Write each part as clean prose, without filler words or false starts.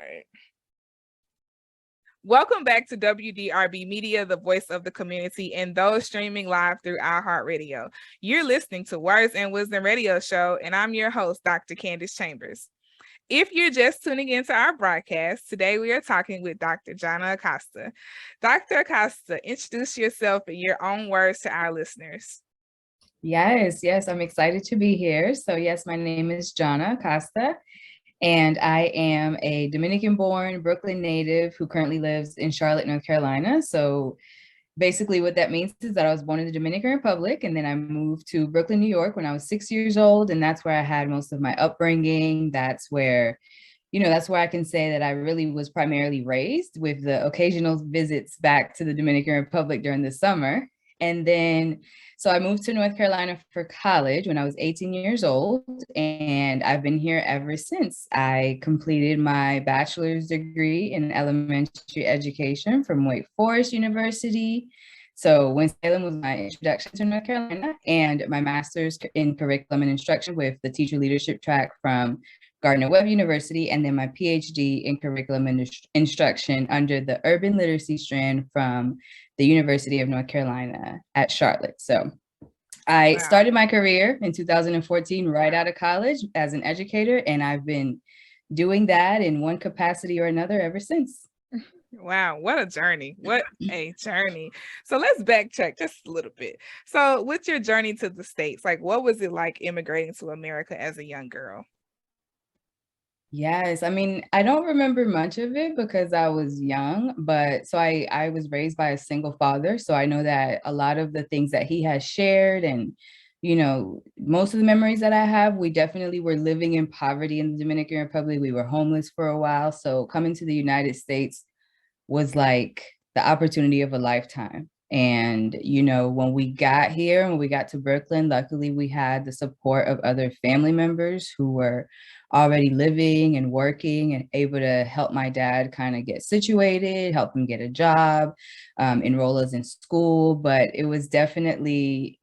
right. Welcome back to WDRB Media, the voice of the community, and those streaming live through iHeartRadio. You're listening to Words and Wisdom Radio Show, and I'm your host, Dr. Candace Chambers. If you're just tuning into our broadcast, today we are talking with Dr. Jatnna Acosta. Dr. Acosta, introduce yourself in your own words to our listeners. Yes, I'm excited to be here. So yes, my name is Jatnna Acosta, and I am a Dominican-born Brooklyn native who currently lives in Charlotte, North Carolina. So basically what that means is that I was born in the Dominican Republic, and then I moved to Brooklyn, New York when I was 6 years old, and that's where I had most of my upbringing. That's where I can say that I really was primarily raised, with the occasional visits back to the Dominican Republic during the summer. And then, so I moved to North Carolina for college when I was 18 years old, and I've been here ever since. I completed my bachelor's degree in elementary education from Wake Forest University. So Winston-Salem was my introduction to North Carolina, and my master's in curriculum and instruction with the teacher leadership track from Gardner-Webb University, and then my PhD in curriculum and instruction under the urban literacy strand from the University of North Carolina at Charlotte. So I started my career in 2014, right out of college, as an educator, and I've been doing that in one capacity or another ever since. Wow, what a journey. What a journey. So let's backtrack just a little bit. So with your journey to the States, like what was it like immigrating to America as a young girl? Yes, I mean, I don't remember much of it because I was young, but so I was raised by a single father. So I know that a lot of the things that he has shared, and, most of the memories that I have, we definitely were living in poverty in the Dominican Republic. We were homeless for a while. So coming to the United States was like the opportunity of a lifetime. And, when we got here, when we got to Brooklyn, luckily we had the support of other family members who were already living and working and able to help my dad kind of get situated, help him get a job, enroll us in school. But it was definitely,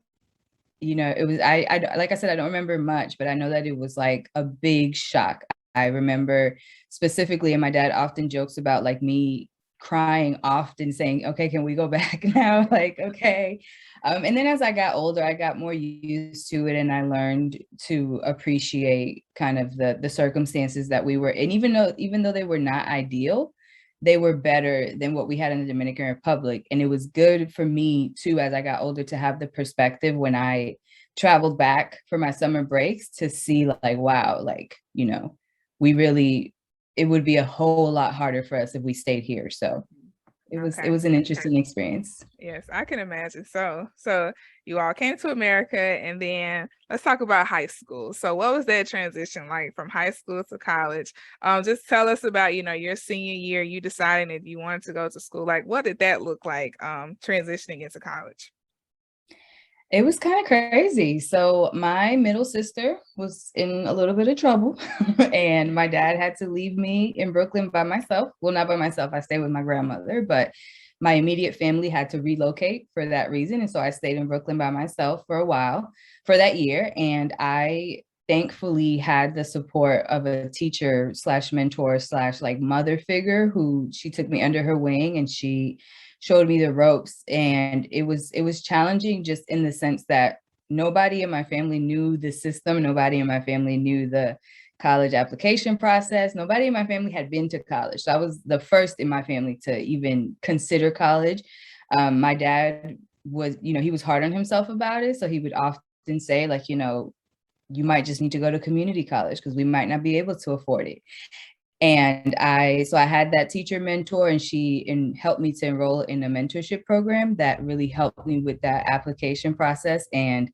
I like I said, I don't remember much, but I know that it was like a big shock. I remember specifically, and my dad often jokes about like me crying often, saying, okay, can we go back now? Like, okay. And then as I got older, I got more used to it, and I learned to appreciate kind of the circumstances that we were in. Even though they were not ideal, they were better than what we had in the Dominican Republic. And it was good for me too, as I got older, to have the perspective when I traveled back for my summer breaks to see like, wow, like, it would be a whole lot harder for us if we stayed here. So it was an interesting experience. Yes, I can imagine. So you all came to America, and then let's talk about high school. So what was that transition like from high school to college? Just tell us about, your senior year, you deciding if you wanted to go to school. Like, what did that look like, transitioning into college? It was kind of crazy. So my middle sister was in a little bit of trouble, and my dad had to leave me in Brooklyn by myself. Well, not by myself. I stayed with my grandmother, but my immediate family had to relocate for that reason. And so I stayed in Brooklyn by myself for a while, for that year. And I thankfully had the support of a teacher slash mentor slash like mother figure, who she took me under her wing, and she showed me the ropes. And it was challenging, just in the sense that nobody in my family knew the system. Nobody in my family knew the college application process. Nobody in my family had been to college. So I was the first in my family to even consider college. My dad was, he was hard on himself about it. So he would often say like, you might just need to go to community college because we might not be able to afford it. And I had that teacher mentor, and she helped me to enroll in a mentorship program that really helped me with that application process. And,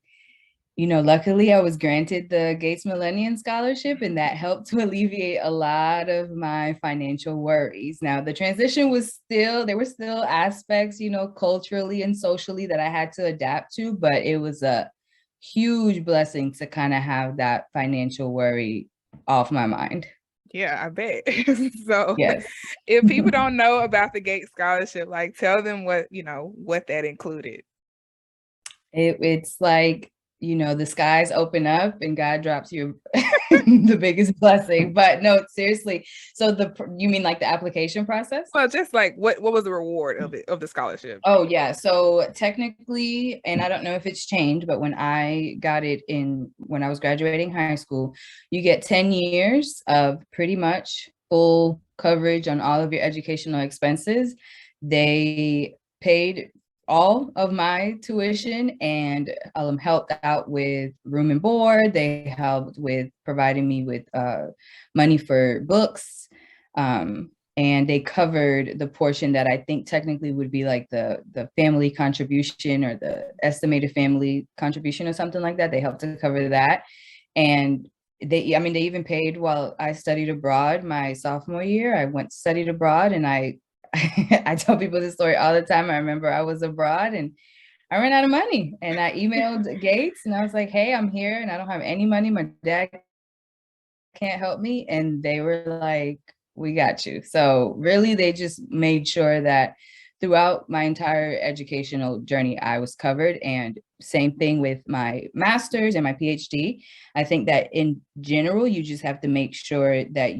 luckily I was granted the Gates Millennium Scholarship, and that helped to alleviate a lot of my financial worries. Now, the transition there were still aspects, culturally and socially that I had to adapt to, but it was a huge blessing to kind of have that financial worry off my mind. Yeah, I bet. So yes. If people don't know about the Gates Scholarship, like tell them what that included. It's like the skies open up and God drops you the biggest blessing. But no, seriously. So you mean like the application process? Well, just like what was the reward of the scholarship? Oh yeah. So technically, and I don't know if it's changed, but when I got it when I was graduating high school, you get 10 years of pretty much full coverage on all of your educational expenses. They paid all of my tuition and helped out with room and board. They helped with providing me with money for books. And they covered the portion that I think technically would be like the family contribution or the estimated family contribution or something like that. They helped to cover that. And they even paid while I studied abroad my sophomore year. I went studied abroad, and I I tell people this story all the time. I remember I was abroad and I ran out of money, and I emailed Gates and I was like, hey, I'm here and I don't have any money. My dad can't help me. And they were like, we got you. So really, they just made sure that throughout my entire educational journey, I was covered. And same thing with my master's and my PhD. I think that in general, you just have to make sure that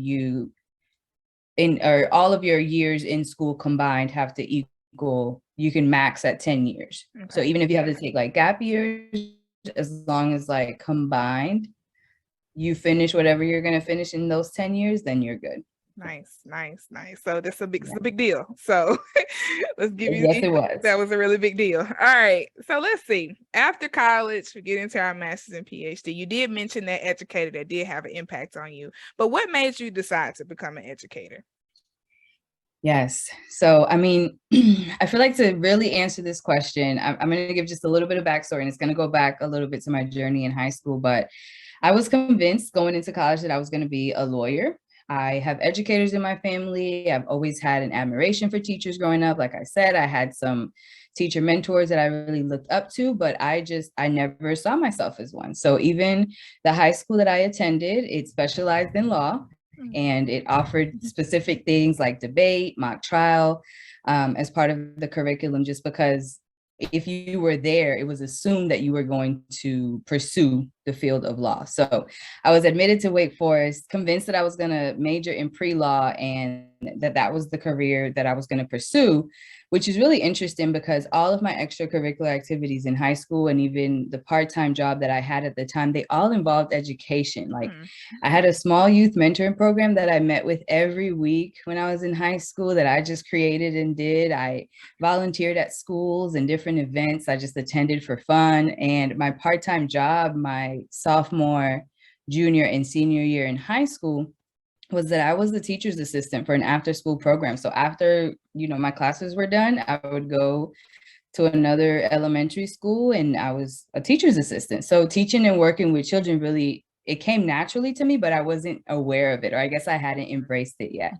or all of your years in school combined have to equal, you can max at 10 years. Okay. So even if you have to take like gap years, as long as like combined, you finish whatever you're going to finish in those 10 years, then you're good. Nice. So this is a big deal. So let's give you. Yes, it was. That was a really big deal. All right. So let's see. After college, we get into our master's and PhD. You did mention that educator that did have an impact on you, but what made you decide to become an educator? Yes. So, I mean, I feel like to really answer this question, I'm going to give just a little bit of backstory, and it's going to go back a little bit to my journey in high school. But I was convinced going into college that I was going to be a lawyer. I have educators in my family. I've always had an admiration for teachers growing up. Like I said, I had some teacher mentors that I really looked up to, but I never saw myself as one. So even the high school that I attended, it specialized in law, and it offered specific things like debate, mock trial, as part of the curriculum, just because if you were there, it was assumed that you were going to pursue the field of law. So I was admitted to Wake Forest, convinced that I was going to major in pre-law and that was the career that I was going to pursue, which is really interesting because all of my extracurricular activities in high school and even the part-time job that I had at the time, they all involved education. Like I had a small youth mentoring program that I met with every week when I was in high school that I just created and did. I volunteered at schools and different events I just attended for fun. And my part-time job, my sophomore, junior, and senior year in high school, was that I was the teacher's assistant for an after school program. So after, my classes were done, I would go to another elementary school and I was a teacher's assistant. So teaching and working with children really, it came naturally to me, but I wasn't aware of it, or I guess I hadn't embraced it yet.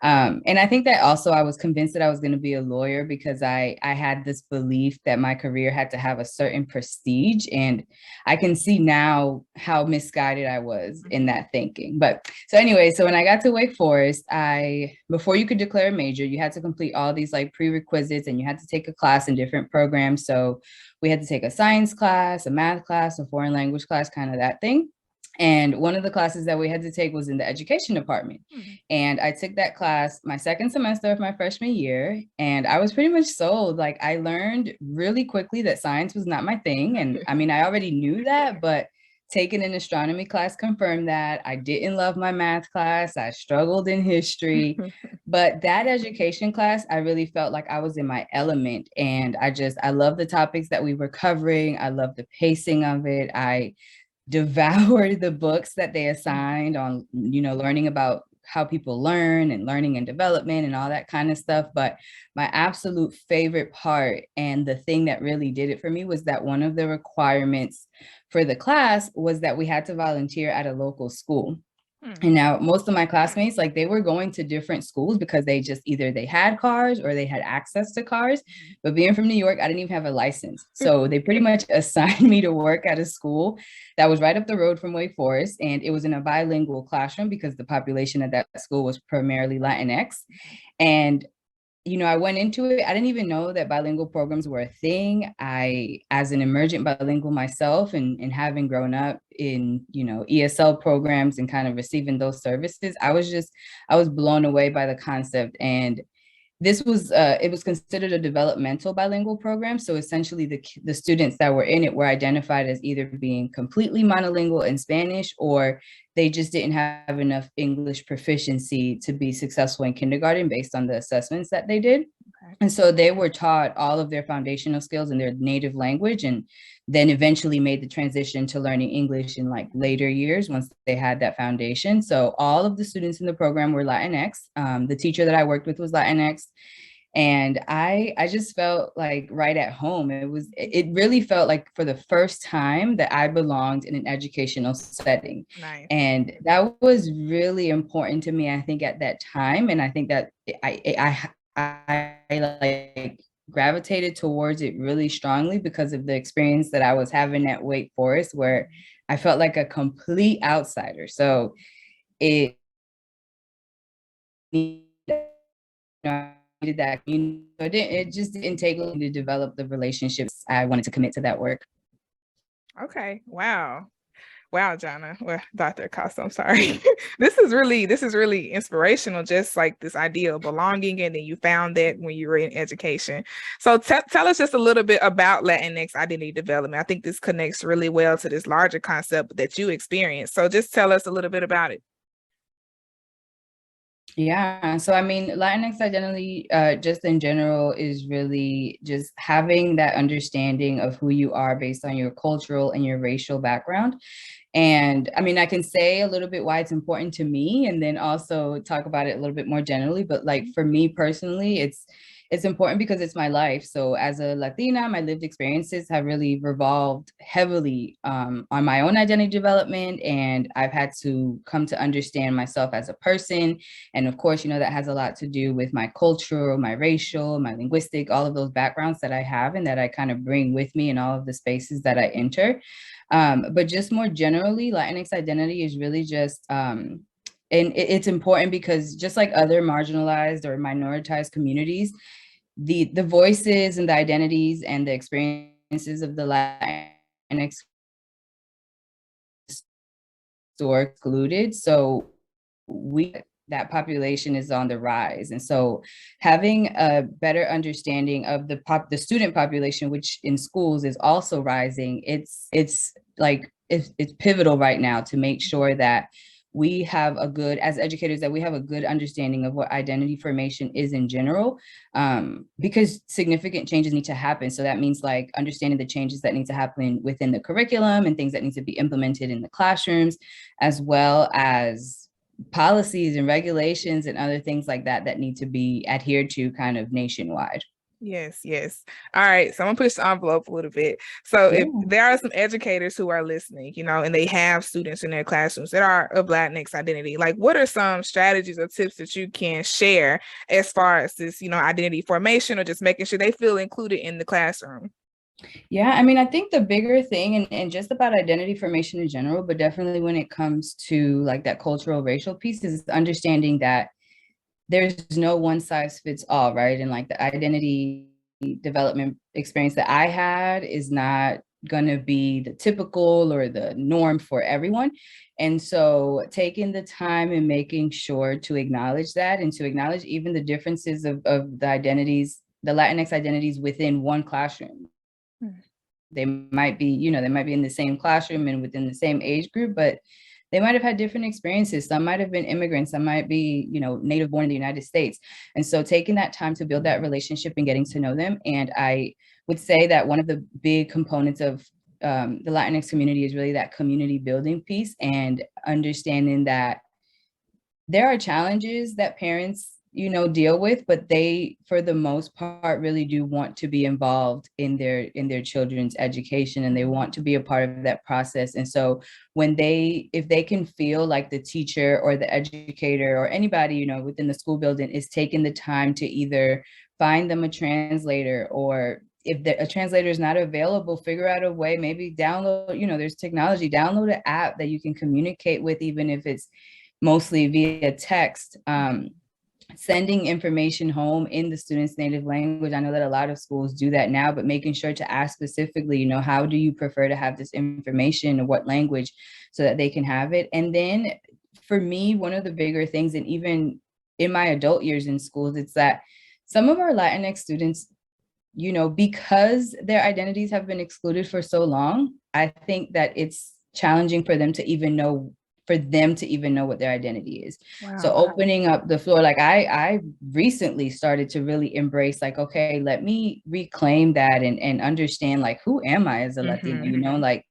And I think that also I was convinced that I was going to be a lawyer because I had this belief that my career had to have a certain prestige. And I can see now how misguided I was in that thinking. But so anyway, so when I got to Wake Forest, before you could declare a major, you had to complete all these like prerequisites and you had to take a class in different programs. So we had to take a science class, a math class, a foreign language class, kind of that thing. And one of the classes that we had to take was in the education department. And I took that class my second semester of my freshman year. And I was pretty much sold. Like I learned really quickly that science was not my thing. And I mean, I already knew that, but taking an astronomy class confirmed that. I didn't love my math class. I struggled in history. But that education class, I really felt like I was in my element. And I love the topics that we were covering. I love the pacing of it. I devoured the books that they assigned on, learning about how people learn and learning and development and all that kind of stuff. But my absolute favorite part and the thing that really did it for me was that one of the requirements for the class was that we had to volunteer at a local school. And now most of my classmates, like they were going to different schools because they just either they had cars or they had access to cars. But being from New York, I didn't even have a license. So they pretty much assigned me to work at a school that was right up the road from Wake Forest. And it was in a bilingual classroom because the population at that school was primarily Latinx. And I went into it, I didn't even know that bilingual programs were a thing. As an emergent bilingual myself, and having grown up in, ESL programs and kind of receiving those services, I was blown away by the concept. And this was it was considered a developmental bilingual program. So essentially the students that were in it were identified as either being completely monolingual in Spanish, or they just didn't have enough English proficiency to be successful in kindergarten based on the assessments that they did. Okay. And so they were taught all of their foundational skills in their native language, and then eventually made the transition to learning English in like later years once they had that foundation. So all of the students in the program were Latinx. The teacher that I worked with was Latinx. And I just felt like right at home. It really felt like for the first time that I belonged in an educational setting. Nice. And that was really important to me, I think, at that time. And I think that I like gravitated towards it really strongly because of the experience that I was having at Wake Forest, where I felt like a complete outsider. So it needed that, it just didn't take long to develop the relationships I wanted to commit to that work. Okay. Wow. Wow, Jatnna. Well, Dr. Acosta, I'm sorry. This is really inspirational, just like this idea of belonging, and then you found that when you were in education. So tell us just a little bit about Latinx identity development. I think this connects really well to this larger concept that you experienced. So just tell us a little bit about it. Yeah. So, I mean, Latinx identity, just in general, is really just having that understanding of who you are based on your cultural and your racial background. And I mean, I can say a little bit why it's important to me, and then also talk about it a little bit more generally. But like for me personally, it's important because it's my life. So as a Latina, my lived experiences have really revolved heavily on my own identity development, and I've had to come to understand myself as a person. And of course, that has a lot to do with my cultural, my racial, my linguistic, all of those backgrounds that I have and that I kind of bring with me in all of the spaces that I enter. But just more generally, Latinx identity is really just, and it's important because just like other marginalized or minoritized communities, the voices and the identities and the experiences of the Latinx are excluded. So that population is on the rise. And so having a better understanding of the student population, which in schools is also rising, it's pivotal right now to make sure that we have as educators, that we have a good understanding of what identity formation is in general, because significant changes need to happen. So that means like understanding the changes that need to happen within the curriculum and things that need to be implemented in the classrooms, as well as policies and regulations and other things like that that need to be adhered to kind of nationwide. Yes, yes. All right. So I'm gonna push the envelope a little bit. So if there are some educators who are listening, and they have students in their classrooms that are of Latinx identity, like what are some strategies or tips that you can share as far as this, identity formation, or just making sure they feel included in the classroom? Yeah, I mean, I think the bigger thing, and just about identity formation in general, but definitely when it comes to like that cultural racial piece, is understanding that there's no one size fits all, right? And like the identity development experience that I had is not going to be the typical or the norm for everyone. And so taking the time and making sure to acknowledge that, and to acknowledge even the differences of the identities, the Latinx identities within one classroom. They might be, they might be in the same classroom and within the same age group, but they might have had different experiences. Some might have been immigrants, some might be, native born in the United States. And so taking that time to build that relationship and getting to know them. And I would say that one of the big components of the Latinx community is really that community building piece, and understanding that there are challenges that parents deal with, but they for the most part really do want to be involved in their children's education, and they want to be a part of that process. And so if they can feel like the teacher or the educator or anybody within the school building is taking the time to either find them a translator, or if a translator is not available, figure out a way, maybe download, there's technology, download an app that you can communicate with, even if it's mostly via text, sending information home in the student's native language. I know that a lot of schools do that now, but making sure to ask specifically, how do you prefer to have this information or what language, so that they can have it. And then for me, one of the bigger things, and even in my adult years in schools, it's that some of our Latinx students, because their identities have been excluded for so long, I think that it's challenging for them to even know what their identity is. Wow. So opening up the floor, like I recently started to really embrace, like, okay, let me reclaim that and understand, like, who am I as a Latina? Like,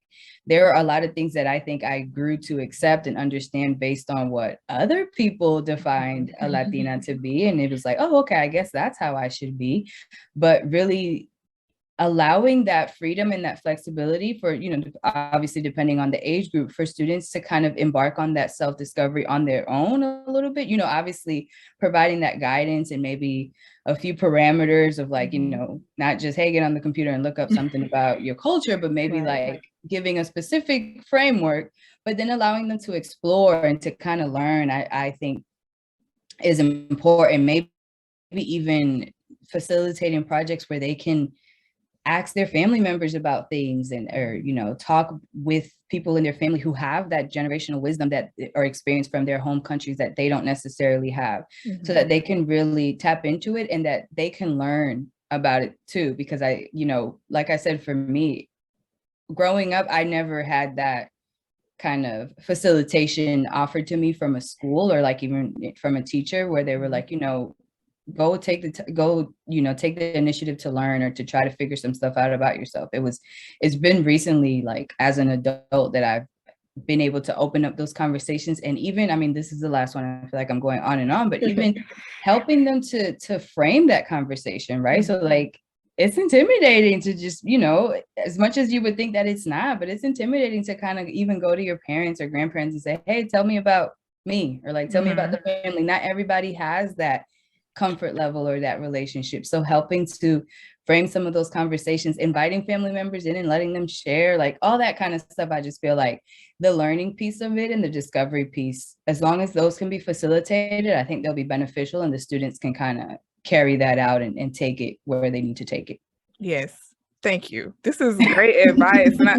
there are a lot of things that I think I grew to accept and understand based on what other people defined a Latina to be. And it was like, oh, okay, I guess that's how I should be. But really allowing that freedom and that flexibility for, obviously depending on the age group, for students to kind of embark on that self-discovery on their own a little bit, obviously providing that guidance and maybe a few parameters of, like, not just, hey, get on the computer and look up something about your culture, but maybe like giving a specific framework, but then allowing them to explore and to kind of learn, I think is important. Maybe even facilitating projects where they can ask their family members about things, and or talk with people in their family who have that generational wisdom that are experienced from their home countries that they don't necessarily have, so that they can really tap into it and that they can learn about it too. Because like I said, for me, growing up, I never had that kind of facilitation offered to me from a school, or like even from a teacher, where they were like, go take the initiative to learn, or to try to figure some stuff out about yourself. It's been recently, like as an adult, that I've been able to open up those conversations. And even, I mean, this is the last one, I feel like I'm going on and on, but even helping them to frame that conversation, right? So like, it's intimidating to just, as much as you would think that it's not, but it's intimidating to kind of even go to your parents or grandparents and say, hey, tell me about me, or like, tell me about the family. Not everybody has that comfort level or that relationship. So helping to frame some of those conversations, inviting family members in and letting them share, like all that kind of stuff. I just feel like the learning piece of it and the discovery piece, as long as those can be facilitated, I think they'll be beneficial, and the students can kind of carry that out and take it where they need to take it. Yes. Thank you. This is great advice. And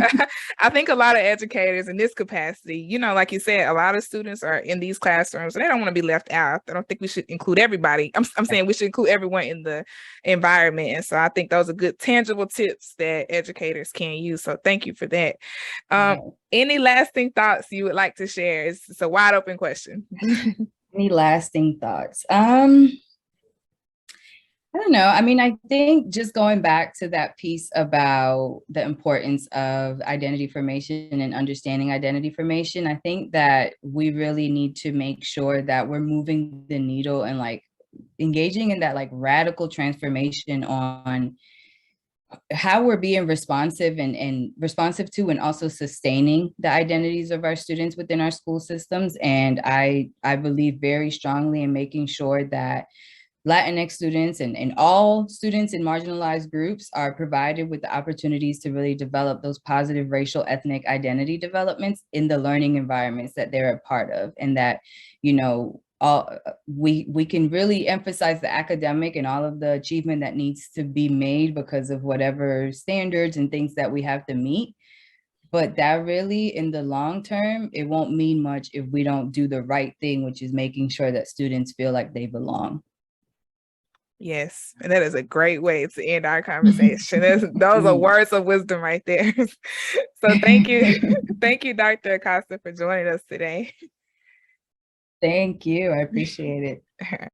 I think a lot of educators in this capacity, like you said, a lot of students are in these classrooms and they don't want to be left out. I don't think we should include everybody. I'm saying we should include everyone in the environment. And so I think those are good tangible tips that educators can use. So thank you for that. Any lasting thoughts you would like to share? It's a wide open question. Any lasting thoughts? I don't know. I mean, I think just going back to that piece about the importance of identity formation and understanding identity formation, I think that we really need to make sure that we're moving the needle and like engaging in that like radical transformation on how we're being responsive and responsive to, and also sustaining the identities of our students within our school systems. And I believe very strongly in making sure that Latinx students and all students in marginalized groups are provided with the opportunities to really develop those positive racial ethnic identity developments in the learning environments that they're a part of. And that, we can really emphasize the academic and all of the achievement that needs to be made because of whatever standards and things that we have to meet. But that really, in the long term, it won't mean much if we don't do the right thing, which is making sure that students feel like they belong. Yes, and that is a great way to end our conversation. Those are words of wisdom right there. So thank you. Thank you, Dr. Acosta, for joining us today. Thank you. I appreciate it.